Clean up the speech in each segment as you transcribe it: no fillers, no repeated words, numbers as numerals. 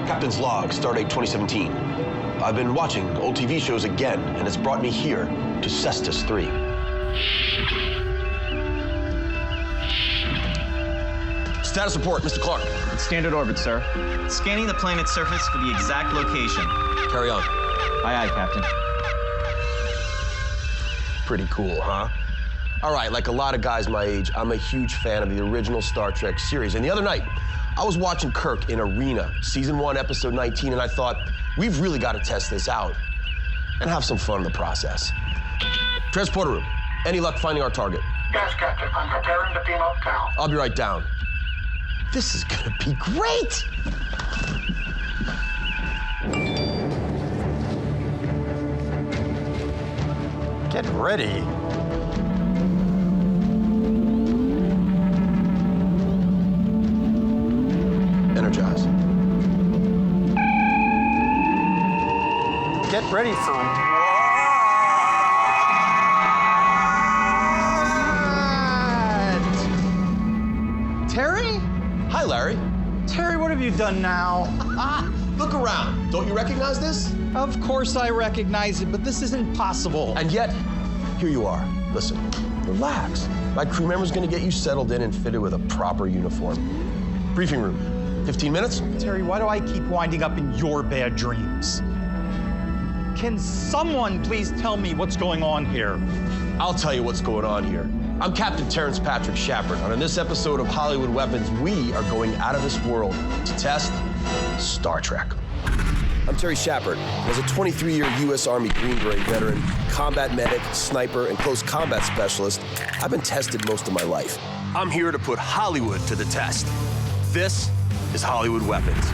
Captain's log, Stardate 2017. I've been watching old TV shows again, and it's brought me here to Cestus 3. Status report, Mr. Clark. Standard orbit, sir. Scanning the planet's surface for the exact location. Carry on. Aye, aye, Captain. Pretty cool, huh? All right, like a lot of guys my age, I'm a huge fan of the original Star Trek series. And the other night, I was watching Kirk in Arena, Season 1, Episode 19, and I thought, we've really got to test this out and have some fun in the process. Transporter room, any luck finding our target? Yes, Captain. I'm preparing to beam up now. I'll be right down. This is gonna be great! Get ready. Energize. Get ready for what? Terry? Hi, Larry. Terry, what have you done now? Look around. Don't you recognize this? Of course I recognize it, but this isn't possible. And yet, here you are. Listen, relax. My crew member's gonna get you settled in and fitted with a proper uniform. Briefing room, 15 minutes? Terry, why do I keep winding up in your bad dreams? Can someone please tell me what's going on here? I'll tell you what's going on here. I'm Captain Terry Schappert, and on this episode of Hollywood Weapons, we are going out of this world to test Star Trek. I'm Terry Schappert. As a 23-year U.S. Army Green Beret veteran, combat medic, sniper, and close combat specialist, I've been tested most of my life. I'm here to put Hollywood to the test. This is Hollywood Weapons.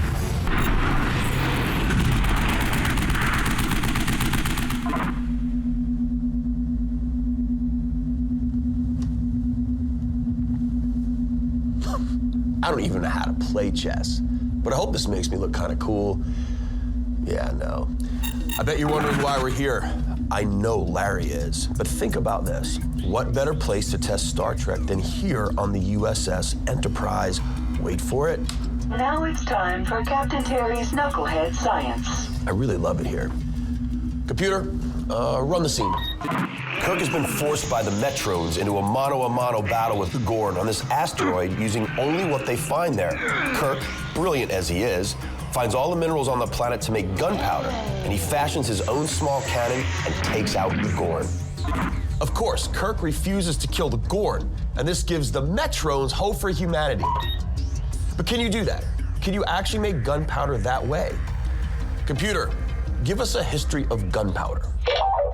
I don't even know how to play chess, but I hope this makes me look kind of cool. Yeah, no. I bet you're wondering why we're here. I know Larry is, but think about this. What better place to test Star Trek than here on the USS Enterprise? Wait for it. Now it's time for Captain Terry's Knucklehead Science. I really love it here. Computer, run the scene. Kirk has been forced by the Metrons into a mano-a-mano battle with the Gorn on this asteroid using only what they find there. Kirk, brilliant as he is, finds all the minerals on the planet to make gunpowder, and he fashions his own small cannon and takes out the Gorn. Of course, Kirk refuses to kill the Gorn, and this gives the Metrons hope for humanity. But can you do that? Can you actually make gunpowder that way? Computer, give us a history of gunpowder.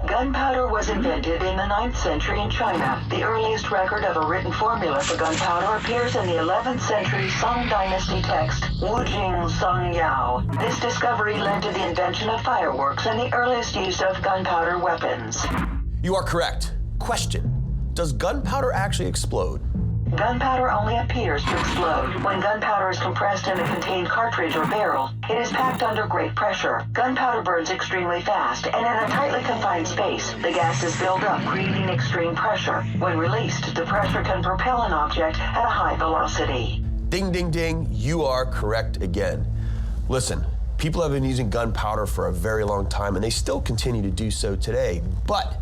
Gunpowder was invented in the 9th century in China. The earliest record of a written formula for gunpowder appears in the 11th century Song Dynasty text, Wujing Song Yao. This discovery led to the invention of fireworks and the earliest use of gunpowder weapons. You are correct. Question, does gunpowder actually explode? Gunpowder only appears to explode. When gunpowder is compressed in a contained cartridge or barrel, it is packed under great pressure. Gunpowder burns extremely fast, and in a tightly confined space, the gases build up, creating extreme pressure. When released, the pressure can propel an object at a high velocity. Ding, ding, ding, you are correct again. Listen, people have been using gunpowder for a very long time, and they still continue to do so today. But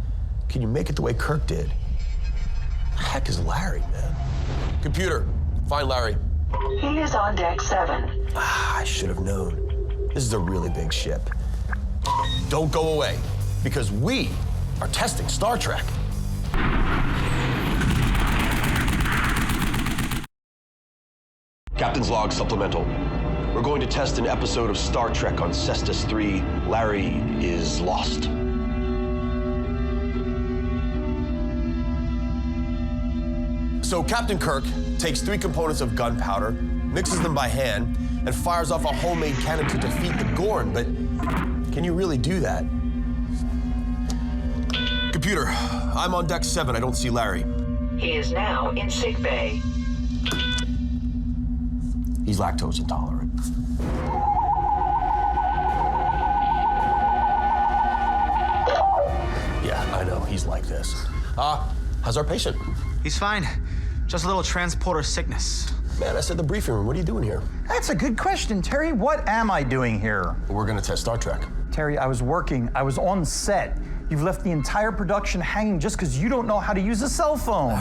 can you make it the way Kirk did? The heck is Larry, man? Computer, find Larry. He is on deck 7. I should have known. This is a really big ship. Don't go away, because we are testing Star Trek. Captain's log supplemental. We're going to test an episode of Star Trek on Cestus 3. Larry is lost. So Captain Kirk takes 3 components of gunpowder, mixes them by hand, and fires off a homemade cannon to defeat the Gorn, but can you really do that? Computer, I'm on deck 7. I don't see Larry. He is now in sickbay. He's lactose intolerant. Yeah, I know, he's like this. How's our patient? He's fine. Just a little transporter sickness. Man, I said the briefing room. What are you doing here? That's a good question, Terry. What am I doing here? We're gonna test Star Trek. Terry, I was working. I was on set. You've left the entire production hanging just because you don't know how to use a cell phone.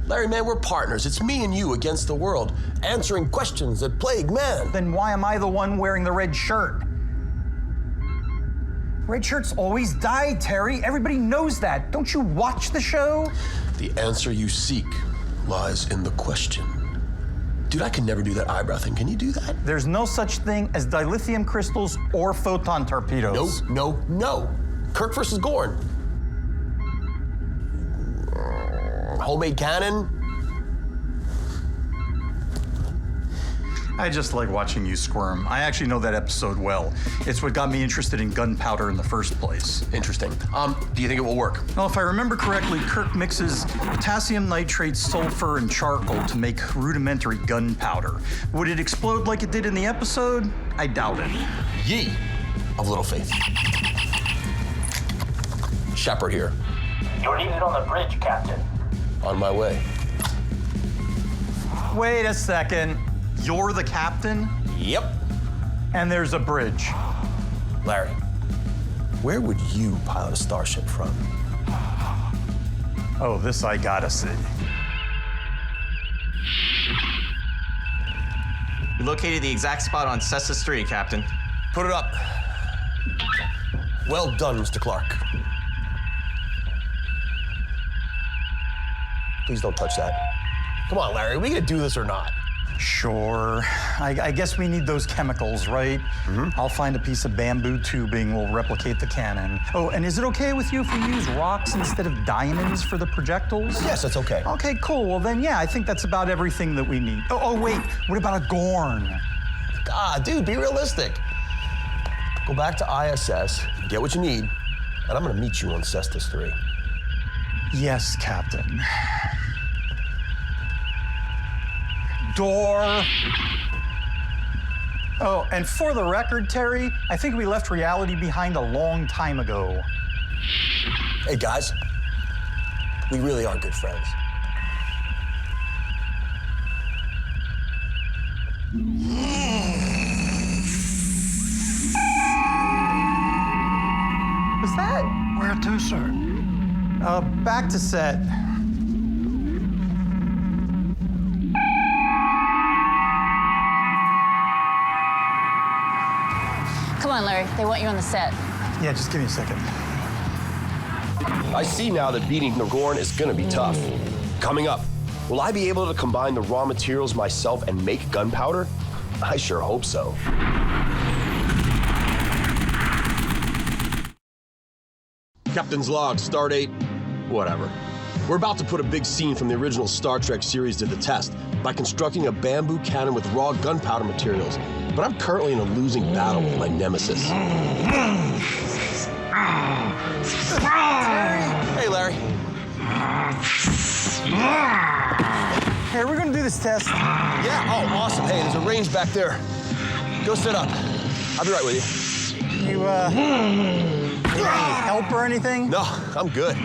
Larry, man, we're partners. It's me and you against the world, answering questions that plague man. Then why am I the one wearing the red shirt? Red shirts always die, Terry. Everybody knows that. Don't you watch the show? The answer you seek lies in the question. Dude, I can never do that eyebrow thing. Can you do that? There's no such thing as dilithium crystals or photon torpedoes. No. Kirk versus Gorn. Homemade cannon. I just like watching you squirm. I actually know that episode well. It's what got me interested in gunpowder in the first place. Interesting. Do you think it will work? Well, if I remember correctly, Kirk mixes potassium nitrate, sulfur, and charcoal to make rudimentary gunpowder. Would it explode like it did in the episode? I doubt it. Ye of little faith. Schappert here. You're needed on the bridge, Captain. On my way. Wait a second. You're the captain? Yep. And there's a bridge. Larry, where would you pilot a starship from? Oh, this I gotta see. We located the exact spot on Cessa Street, Captain. Put it up. Well done, Mr. Clark. Please don't touch that. Come on, Larry, are we gonna do this or not? Sure. I guess we need those chemicals, right? I'll find a piece of bamboo tubing. We'll replicate the cannon. Oh, and is it okay with you if we use rocks instead of diamonds for the projectiles? Yes, that's okay. Okay, cool. Well, then, yeah, I think that's about everything that we need. Oh, wait. What about a Gorn? God, dude, be realistic. Go back to ISS, get what you need, and I'm gonna meet you on Cestus 3. Yes, Captain. Door. Oh, and for the record, Terry, I think we left reality behind a long time ago. Hey, guys, we really are good friends. What's that? Where to, sir? Back to set. Come on, Larry. They want you on the set. Yeah, just give me a second. I see now that beating the Gorn is gonna be tough. Coming up, will I be able to combine the raw materials myself and make gunpowder? I sure hope so. Captain's log, stardate, whatever. We're about to put a big scene from the original Star Trek series to the test by constructing a bamboo cannon with raw gunpowder materials. But I'm currently in a losing battle with my nemesis. Hey, Larry. Hey, we're gonna do this test. Yeah, oh, awesome. Hey, there's a range back there. Go sit up. I'll be right with you. You, need any help or anything? No, I'm good.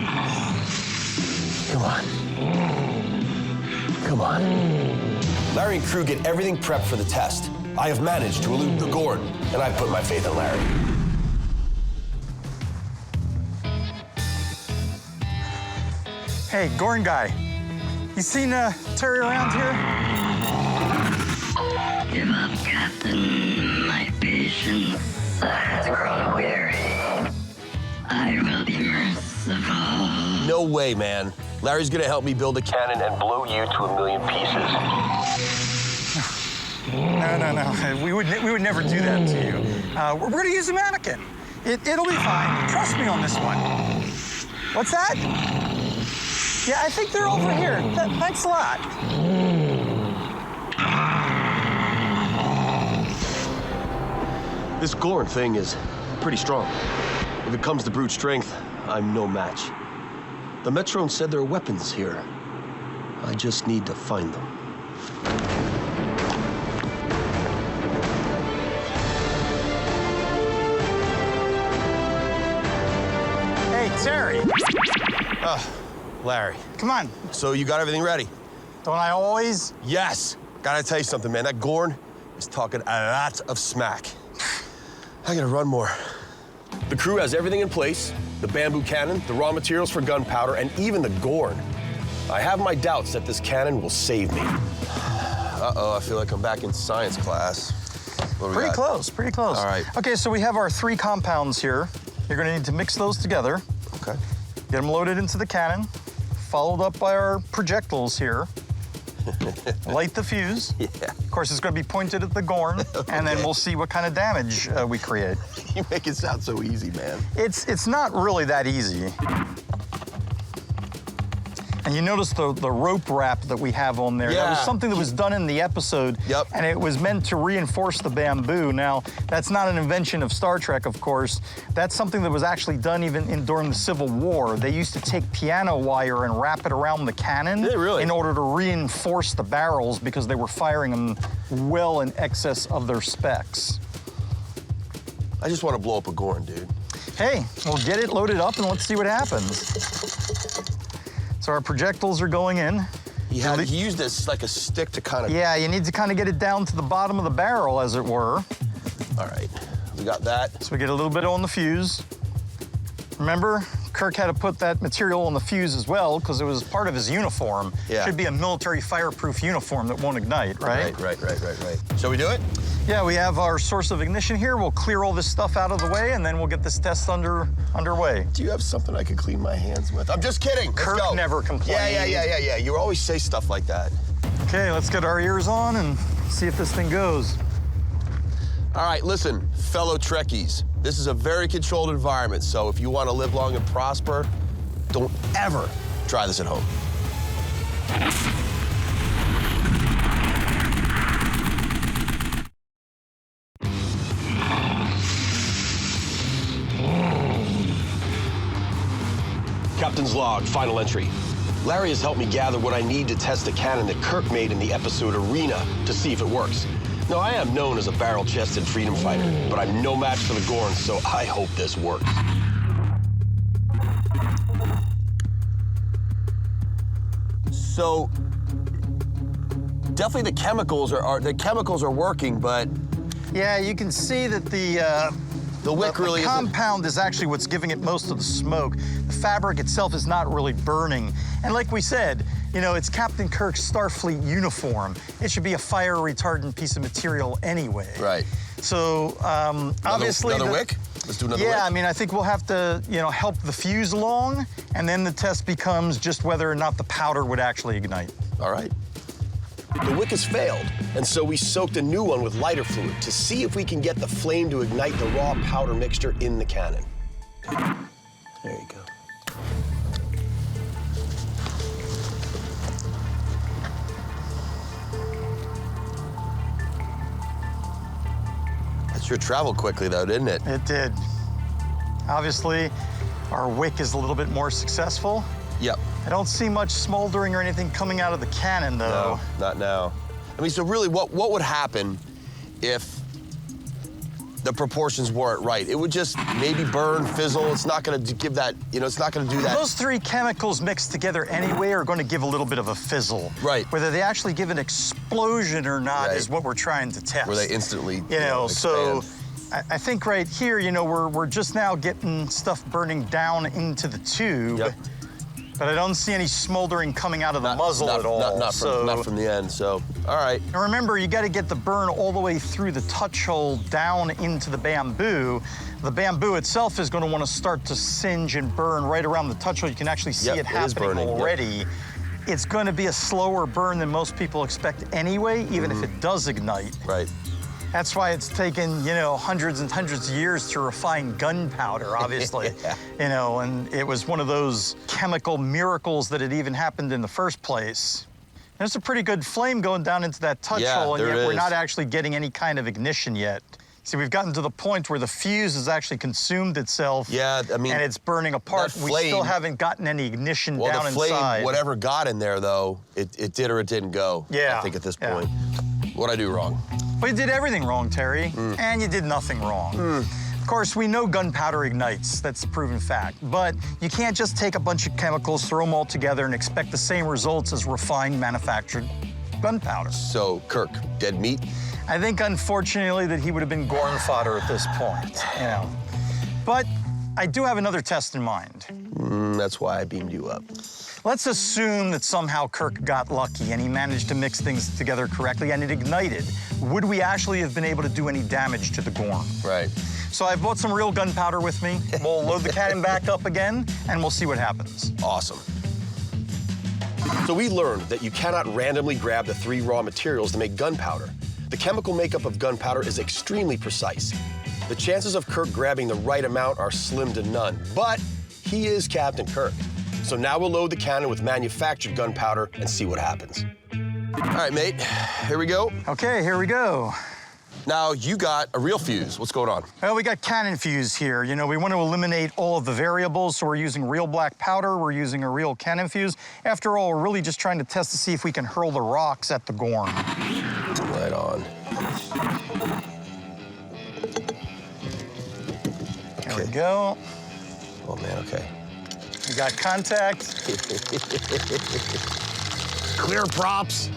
Come on. Come on. Larry and crew get everything prepped for the test. I have managed to elude the Gorn, and I put my faith in Larry. Hey, Gorn guy. You seen Terry around here? Give up, Captain. My patience has grown weary. I will be merciful. No way, man. Larry's gonna help me build a cannon and blow you to 1,000,000 pieces. No. We would never do that to you. We're gonna use a mannequin. It'll be fine. Trust me on this one. What's that? Yeah, I think they're over here. Thanks a lot. This Gorn thing is pretty strong. If it comes to brute strength, I'm no match. The Metrone said there are weapons here. I just need to find them. Hey, Terry. Larry. Come on. So you got everything ready? Don't I always? Yes. Gotta tell you something, man. That Gorn is talking a lot of smack. I gotta run more. The crew has everything in place. The bamboo cannon, the raw materials for gunpowder, and even the Gorn. I have my doubts that this cannon will save me. Uh-oh, I feel like I'm back in science class. What do we Pretty got? close, pretty close. All right. Okay, so we have our 3 compounds here. You're gonna need to mix those together. Okay. Get them loaded into the cannon, followed up by our projectiles here. Light the fuse. Yeah. Of course, it's gonna be pointed at the Gorn, and then we'll see what kind of damage we create. You make it sound so easy, man. It's not really that easy. And you notice the rope wrap that we have on there. That was Yeah. something that was done in the episode. Yep. And it was meant to reinforce the bamboo. Now, that's not an invention of Star Trek, of course. That's something that was actually done even during the Civil War. They used to take piano wire and wrap it around the cannon in order to reinforce the barrels because they were firing them well in excess of their specs. I just want to blow up a Gorn, dude. Hey, we'll get it loaded up and let's see what happens. So our projectiles are going in. He used this like a stick to kind of... Yeah, you need to kind of get it down to the bottom of the barrel, as it were. All right, we got that. So we get a little bit on the fuse. Remember, Kirk had to put that material on the fuse as well because it was part of his uniform. Yeah. Should be a military fireproof uniform that won't ignite, right? Right. Shall we do it? Yeah, we have our source of ignition here. We'll clear all this stuff out of the way, and then we'll get this test underway. Do you have something I could clean my hands with? I'm just kidding. Let's Kirk go. never complained. Yeah. You always say stuff like that. Okay, let's get our ears on and see if this thing goes. All right, listen, fellow Trekkies. This is a very controlled environment, so if you want to live long and prosper, don't ever try this at home. Captain's log, final entry. Larry has helped me gather what I need to test the cannon that Kirk made in the episode Arena to see if it works. Now, I am known as a barrel-chested freedom fighter, but I'm no match for the Gorn, so I hope this works. So, definitely the chemicals are working, but Yeah, you can see that the wick really the isn't. compound is actually what's giving it most of the smoke. The fabric itself is not really burning. And like we said, you know, it's Captain Kirk's Starfleet uniform. It should be a fire retardant piece of material anyway. Right. So obviously another wick. Let's do another wick. Yeah, I mean, I think we'll have to, you know, help the fuse along, and then the test becomes just whether or not the powder would actually ignite. All right. The wick has failed, and so we soaked a new one with lighter fluid to see if we can get the flame to ignite the raw powder mixture in the cannon. There you go. That sure traveled quickly, though, didn't it? It did. Obviously, our wick is a little bit more successful. Yep. I don't see much smoldering or anything coming out of the cannon, though. No, not now. I mean, so really, what would happen if the proportions weren't right? It would just maybe burn, fizzle. It's not going to give that, you know, it's not going to do that. Those three chemicals mixed together anyway are going to give a little bit of a fizzle. Right. Whether they actually give an explosion or not is what we're trying to test. Where they instantly, You know, so expand. I think right here, you know, we're just now getting stuff burning down into the tube. Yep. But I don't see any smoldering coming out of the muzzle at all. Not from the end, so, all right. And remember, you got to get the burn all the way through the touch hole down into the bamboo. The bamboo itself is going to want to start to singe and burn right around the touch hole. You can actually see it happening already. It's going to be a slower burn than most people expect anyway, even if it does ignite. Right. That's why it's taken, you know, hundreds and hundreds of years to refine gunpowder, obviously. You know, and it was one of those chemical miracles that it even happened in the first place. And it's a pretty good flame going down into that touch hole, and yet we're not actually getting any kind of ignition yet. See, we've gotten to the point where the fuse has actually consumed itself. Yeah, I mean, and it's burning apart. We still haven't gotten any ignition down the flame, inside. whatever got in there, though, it did or it didn't go. Yeah. I think at this point. What'd I do wrong? Well, you did everything wrong, Terry, and you did nothing wrong. Of course, we know gunpowder ignites. That's a proven fact. But you can't just take a bunch of chemicals, throw them all together, and expect the same results as refined, manufactured gunpowder. So, Kirk, dead meat? I think, unfortunately, that he would have been Gorn fodder at this point, you know. But I do have another test in mind. That's why I beamed you up. Let's assume that somehow Kirk got lucky and he managed to mix things together correctly and it ignited. Would we actually have been able to do any damage to the Gorn? Right. So I've brought some real gunpowder with me. We'll load the cannon back up again and we'll see what happens. Awesome. So we learned that you cannot randomly grab the 3 raw materials to make gunpowder. The chemical makeup of gunpowder is extremely precise. The chances of Kirk grabbing the right amount are slim to none, but he is Captain Kirk. So now we'll load the cannon with manufactured gunpowder and see what happens. All right, mate, here we go. Okay, here we go. Now, you got a real fuse. What's going on? Well, we got cannon fuse here. You know, we want to eliminate all of the variables, so we're using real black powder, we're using a real cannon fuse. After all, we're really just trying to test to see if we can hurl the rocks at the Gorn. Right on. There we go. Oh, man, okay. We got contact. Clear props.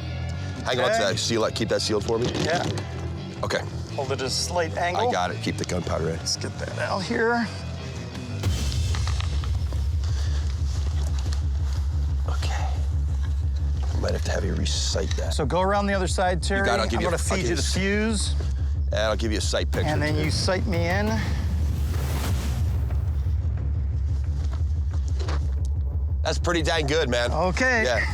Hang on to that. Seal it. Keep that sealed for me. Yeah. Okay. Hold it at a slight angle. I got it. Keep the gunpowder in. Let's get that out here. Okay. Might have to have you recite that. So go around the other side, Terry. You got it. I'll give I'm you going to feed you the fuse. And I'll give you a sight picture. And then you sight me in. That's pretty dang good, man. Okay. Yeah.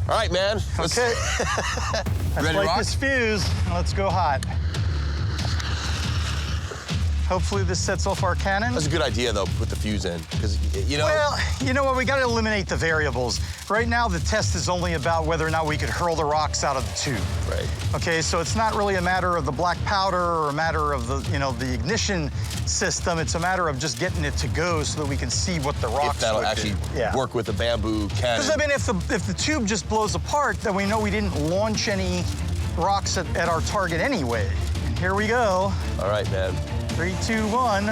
All right, man. Okay. Let's light this fuse. Let's go hot. Hopefully this sets off our cannon. That's a good idea, though, put the fuse in, because, you know... Well, you know what? We got to eliminate the variables. Right now, the test is only about whether or not we could hurl the rocks out of the tube. Right. Okay, so it's not really a matter of the black powder or a matter of the, you know, the ignition system. It's a matter of just getting it to go so that we can see what the rocks If that'll would actually do. work with the bamboo cannon. Because, I mean, if the tube just blows apart, then we know we didn't launch any rocks at our target anyway. And here we go. All right, man. 3, 2, 1.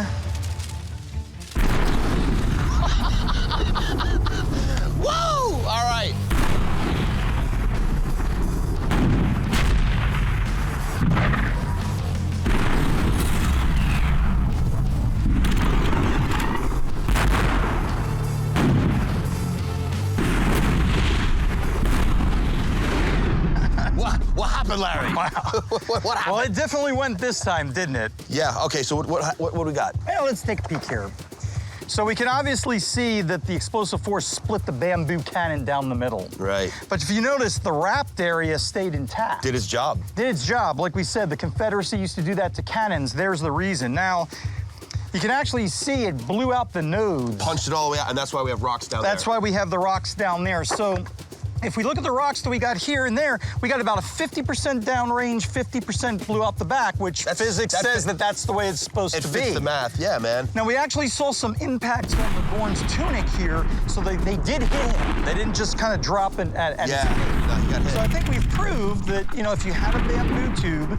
Whoa! All right. What happened, Larry? Wow. What happened? Well, it definitely went this time, didn't it? Yeah, okay, so what do we got? Well, let's take a peek here. So we can obviously see that the explosive force split the bamboo cannon down the middle. Right. But if you notice, the wrapped area stayed intact. Did its job. Did its job. Like we said, the Confederacy used to do that to cannons. There's the reason. Now, you can actually see it blew out the nodes. Punched it all the way out, and that's why we have rocks down there. That's why we have the rocks down there. So if we look at the rocks that we got here and there, we got about a 50% downrange, 50% blew out the back, which physics says that that's the way it's supposed to be. It fits the math, yeah, man. Now, we actually saw some impacts on the Gorn's tunic here, so they did hit him. They didn't just kind of drop at his feet. No, he got hit. So I think we've proved that, you know, if you had a bamboo tube,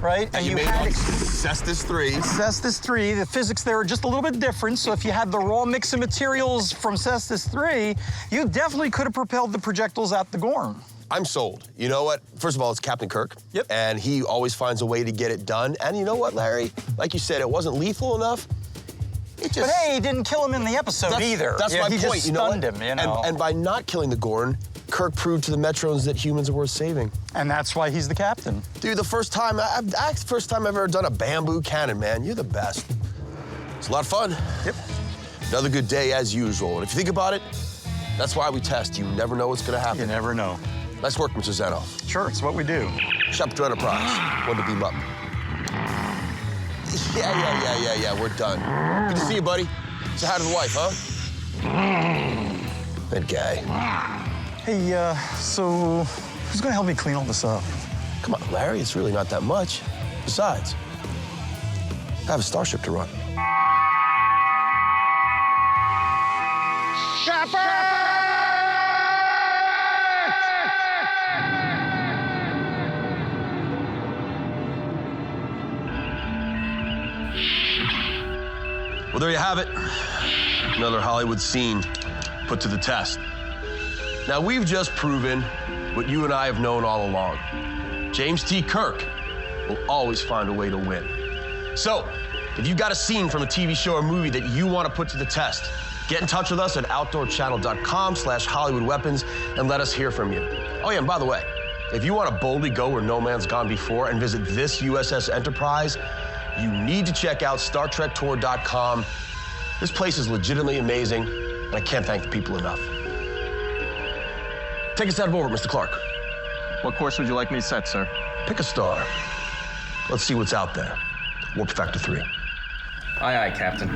right, and you had Cestus 3. Cestus 3, the physics there are just a little bit different, so if you had the raw mix of materials from Cestus 3, you definitely could have propelled the projectiles out the Gorn. I'm sold. You know what? First of all, it's Captain Kirk. Yep. And he always finds a way to get it done. And you know what, Larry? Like you said, it wasn't lethal enough. It just... But hey, he didn't kill him in the episode either. That's my point. He just stunned him, you know. And by not killing the Gorn, Kirk proved to the Metrons that humans are worth saving. And that's why he's the captain. Dude, the first time I've ever done a bamboo cannon, man. You're the best. It's a lot of fun. Yep. Another good day as usual. And if you think about it, that's why we test. You never know what's gonna happen. You never know. Nice work, Mr. Zanoff. Sure, it's what we do. Captain Enterprise. Wanted to beam up. Yeah, we're done. Good to see you, buddy. Say hi to the wife, huh? That guy. Hey, so who's gonna help me clean all this up? Come on, Larry, it's really not that much. Besides, I have a starship to run. Well, there you have it. Another Hollywood scene put to the test. Now, we've just proven what you and I have known all along. James T. Kirk will always find a way to win. So, if you've got a scene from a TV show or movie that you want to put to the test, get in touch with us at outdoorchannel.com/HollywoodWeapons and let us hear from you. Oh yeah, and by the way, if you want to boldly go where no man's gone before and visit this USS Enterprise, you need to check out StarTrekTour.com. This place is legitimately amazing, and I can't thank the people enough. Take us out of orbit, Mr. Clark. What course would you like me to set, sir? Pick a star. Let's see what's out there. Warp Factor 3. Aye, aye, Captain.